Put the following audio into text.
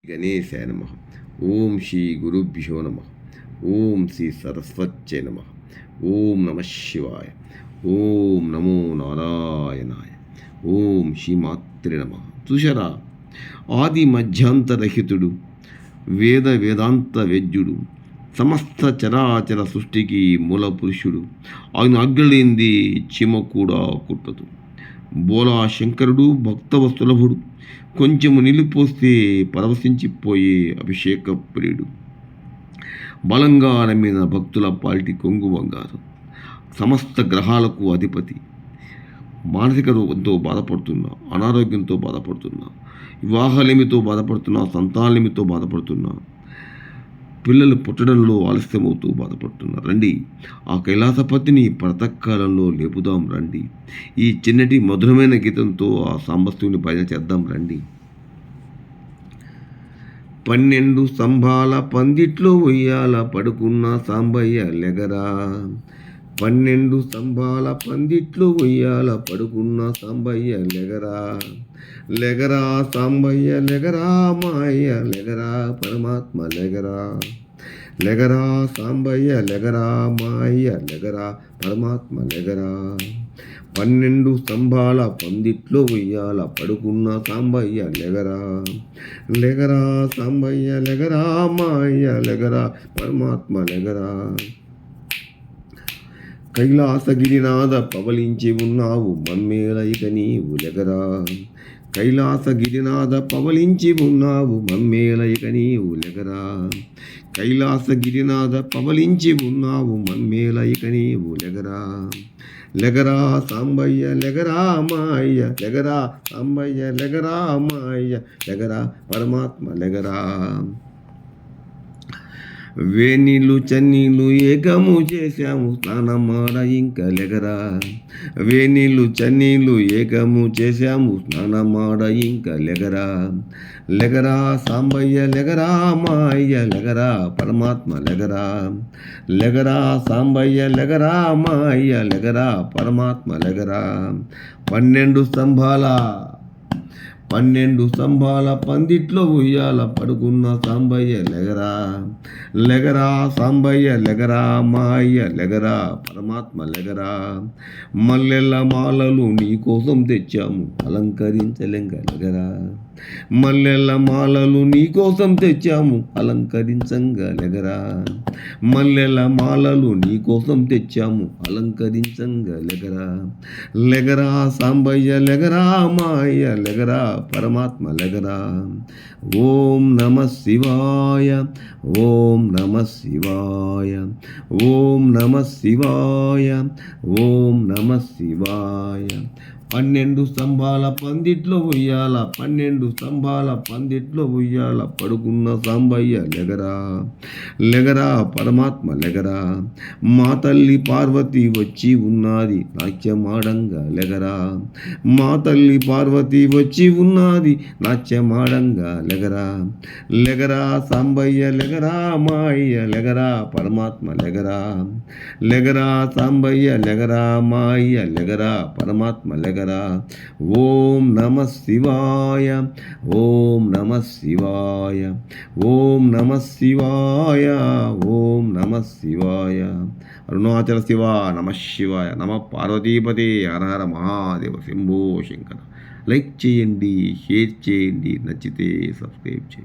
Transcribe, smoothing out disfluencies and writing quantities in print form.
గణేశాయ నమః. ఓం శ్రీ గురుభ్యో నమః. ఓం శ్రీ సరస్వత్యై నమః. ఓం నమః శివాయ. ఓం నమో నారాయణాయ. ఓం శ్రీ మాత్రే నమః. చూశారా, ఆది మధ్యాంతరహితుడు, వేదాంత వేద్యుడు, సమస్త చరాచర సృష్టికి మూల పురుషుడు, ఆయన ఆజ్ఞలేంది చీమ కూడా కుట్టదు. బోలా శంకరుడు, భక్తవత్సలభుడు, కొంచెము నీళ్ళు పోస్తే పరవశించిపోయే అభిషేక ప్రియుడు, బలంగా నమ్మిన భక్తుల పాలిటి కొంగు బంగారం, సమస్త గ్రహాలకు అధిపతి. మానసిక రోగంతో బాధపడుతున్నా, అనారోగ్యంతో బాధపడుతున్నా, వివాహాలేమితో బాధపడుతున్నా, సంతానలేమితో బాధపడుతున్నా, పిల్లలు పుట్టడంలో ఆలస్యమవుతూ బాధపడుతున్నారు. రండి, ఆ కైలాసపతిని ప్రాతకాలంలో లేపుదాం రండి. ఈ చిన్నటి మధురమైన గీతంతో ఆ సాంబశివుని భజన చేద్దాం రండి. 12 స్తంభాల పందిట్లో ఉయ్యాల పడుకున్న సాంబయ్య లెగరా. 12 స్తంభాల పందిట్లో ఉయ్యాల పడుకున్న సాంబయ్య లెగరా. లెగరా సాంబయ్య లెగరా, మాయ్య లెగరా, పరమాత్మ లెగరా. లెగరా సాంబయ్య లెగరా, మాయ్య లెగరా, పరమాత్మ లెగరా. 12 స్తంభాల పందిట్లో ఉయ్యాల పడుకున్న సాంబయ్య లెగరా. లెగరా సాంబయ్య లెగరా, మాయ్య లెగరా, పరమాత్మ లెగరా. కైలాసగిరినాథ పవలించి ఉన్నావు మమ్మేల ఇక నీవు లెగరా. కైలాసగిరినాథ పవలించి ఉన్నావు మమ్మేల ఇక నీవు లెగరా. కైలాసగిరినాథ పవలించి ఉన్నావు మమ్మేల ఇక నీవు లెగరా. లెగరా సాంబయ్య లెగరా, మాయ్య లెగరా. సాంబయ్య లెగరా, మాయ్య లెగరా, పరమాత్మ లెగరా. వేణీళ్ళు చన్నీళ్ళు ఏకము చేశాము స్నానమాడ ఇంక లెగరా. వేణీళ్ళు చన్నీళ్ళు ఏకము చేశాము స్నానమాడ ఇంక లెగరా. లెగరా సాంబయ్య లెగరా, మాయ్య లెగరా, పరమాత్మ లెగరా. లెగరా సాంబయ్య లెగరా, మాయ్య లెగరా, పరమాత్మ లెగరా. 12 స్తంభాల పందిట్లో ఉయ్యాల పడుకున్న సాంబయ్య లెగరా. లెగరా సాంబయ్య లెగరా, మాయ్య లెగరా, పరమాత్మ లెగరా. మల్లెల మాలలు నీ కోసం తెచ్చాము అలంకరించలెంగ లెగరా. మల్లెల మాలలు నీ కోసం తెచ్చాము అలంకరించంగ లెగరా. మల్లెల మాలలు నీ కోసం తెచ్చాము అలంకరించంగ లెగరా. లెగరా సాంబయ్య లెగరా, మాయ్య లెగరా, పరమాత్మ లెగరా. ఓం నమః శివాయ. ఓం నమః శివాయ. ఓం నమః శివాయ. ఓం నమః శివాయ. 12 స్తంభాల పందిట్లో ఉయ్యాల, 12 స్తంభాల పందిట్లో ఉయ్యాల పడుకున్న సాంబయ్య లెగరా. లెగరా పరమాత్మ లెగరా. మా తల్లి పార్వతి వచ్చి ఉన్నది నాట్యమాడంగా లెగరా. మా తల్లి పార్వతి వచ్చి ఉన్నది నాట్యమాడంగా లెగరా. లెగరా సాంబయ్య లెగరా, మాయ్య లెగరా, పరమాత్మ లెగరా. లెగరా సాంబయ్య లెగరా, మాయ్య లెగరా, పరమాత్మ లెగరా. ఓం నమః శివాయ. ఓం నమః శివాయ. ఓం నమః శివాయ. ఓం నమః శివాయ. అరుణాచల శివ నమః శివాయ. నమ పార్వతీపతి. హర హర మహాదేవ. శంభో శంకర. లైక్ చేయండి, షేర్ చేయండి, నచ్చితే సబ్స్క్రైబ్ చేయండి.